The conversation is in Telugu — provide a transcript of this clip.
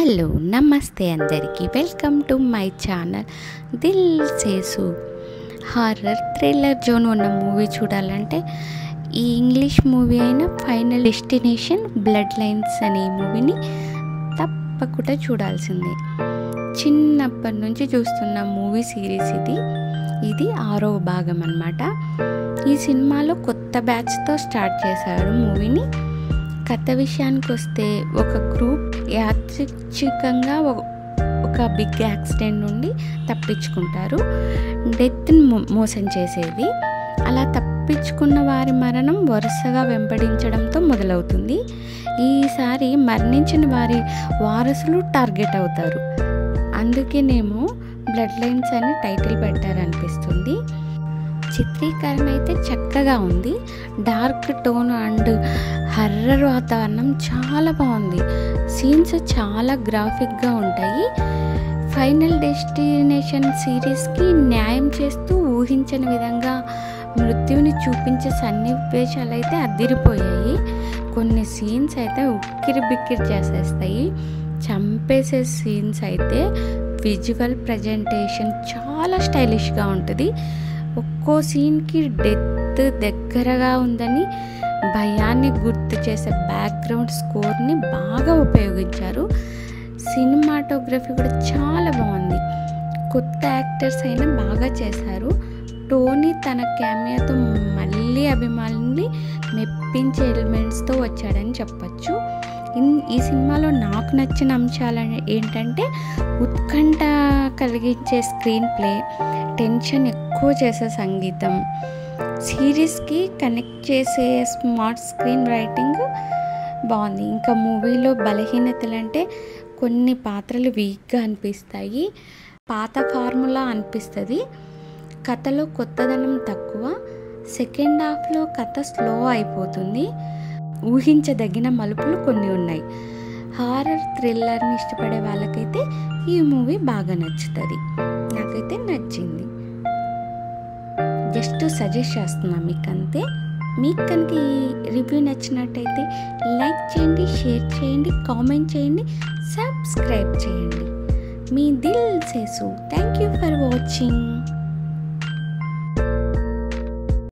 హలో నమస్తే అందరికీ welcome to my channel Dil Sesu. Horror thriller zone ఉన్న మూవీ చూడాలంటే ఈ ఇంగ్లీష్ మూవీ అయిన ఫైనల్ డెస్టినేషన్ బ్లడ్ లైన్స్ అనే మూవీని తప్పకుండా చూడాల్సిందే. చిన్నప్పటి నుంచి చూస్తున్న మూవీ సిరీస్ ఇది 6వ భాగం అన్నమాట. ఈ సినిమాలో కొత్త బ్యాచ్తో స్టార్ట్ చేశారు మూవీని. కథ విషయానికి వస్తే ఒక గ్రూప్ యాదృచ్ఛికంగా ఒక బిగ్ యాక్సిడెంట్ నుండి తప్పించుకుంటారు. డెత్ని మోసం చేసేది. అలా తప్పించుకున్న వారి మరణం వరుసగా వెంబడించడంతో మొదలవుతుంది. ఈసారి మరణించిన వారి వారసులు టార్గెట్ అవుతారు. అందుకేనేమో బ్లడ్ లైన్స్ అని టైటిల్ పెట్టారనిపిస్తుంది. చిత్రీకరణ అయితే చక్కగా ఉంది. డార్క్ టోన్ అండ్ హర్రర్ వాతావరణం చాలా బాగుంది. సీన్స్ చాలా గ్రాఫిక్గా ఉంటాయి. ఫైనల్ డెస్టినేషన్ సిరీస్కి న్యాయం చేస్తూ ఊహించని విధంగా మృత్యువుని చూపించే సన్నివేశాలు అయితే అదిరిపోయాయి. కొన్ని సీన్స్ అయితే ఉక్కిరి బిక్కిరి చేసేస్తాయి. చంపేసే సీన్స్ అయితే విజువల్ ప్రజెంటేషన్ చాలా స్టైలిష్గా ఉంటుంది. ఒక్కో సీన్కి డెత్ దగ్గరగా ఉందని భయాన్ని గుర్తు చేసే బ్యాక్గ్రౌండ్ స్కోర్ని బాగా ఉపయోగించారు. సినిమాటోగ్రఫీ కూడా చాలా బాగుంది. కొత్త యాక్టర్స్ అయినా బాగా చేశారు. టోనీ తన క్యామియాతో మళ్ళీ అభిమానుల్ని మెప్పించే ఎలిమెంట్స్తో వచ్చాడని చెప్పచ్చు. ఈ సినిమాలో నాకు నచ్చిన అంశాలు ఏంటంటే ఉత్కంఠ కలిగించే స్క్రీన్ ప్లే, టెన్షన్ ఎక్కువ చేసే సంగీతం, సిరీస్కి కనెక్ట్ చేసే స్మార్ట్ స్క్రీన్ రైటింగ్ బాగుంది. ఇంకా మూవీలో బలహీనతలు అంటే కొన్ని పాత్రలు వీక్గా అనిపిస్తాయి. పాత ఫార్ములా అనిపిస్తుంది. కథలో కొత్తదనం తక్కువ. సెకండ్ హాఫ్లో కథ స్లో అయిపోతుంది. ఊహించదగిన మలుపులు కొన్ని ఉన్నాయి. హారర్ థ్రిల్లర్ని ఇష్టపడే వాళ్ళకైతే ఈ మూవీ బాగా నచ్చుతుంది. నాకైతే నచ్చింది. జస్ట్ సజెస్ట్ చేస్తున్నా మీకు అంతే. మీకు కనుక ఈ రివ్యూ నచ్చినట్టయితే లైక్ చేయండి, షేర్ చేయండి, కామెంట్ చేయండి, సబ్స్క్రైబ్ చేయండి. మీ Dil Sesu. Thank you for watching.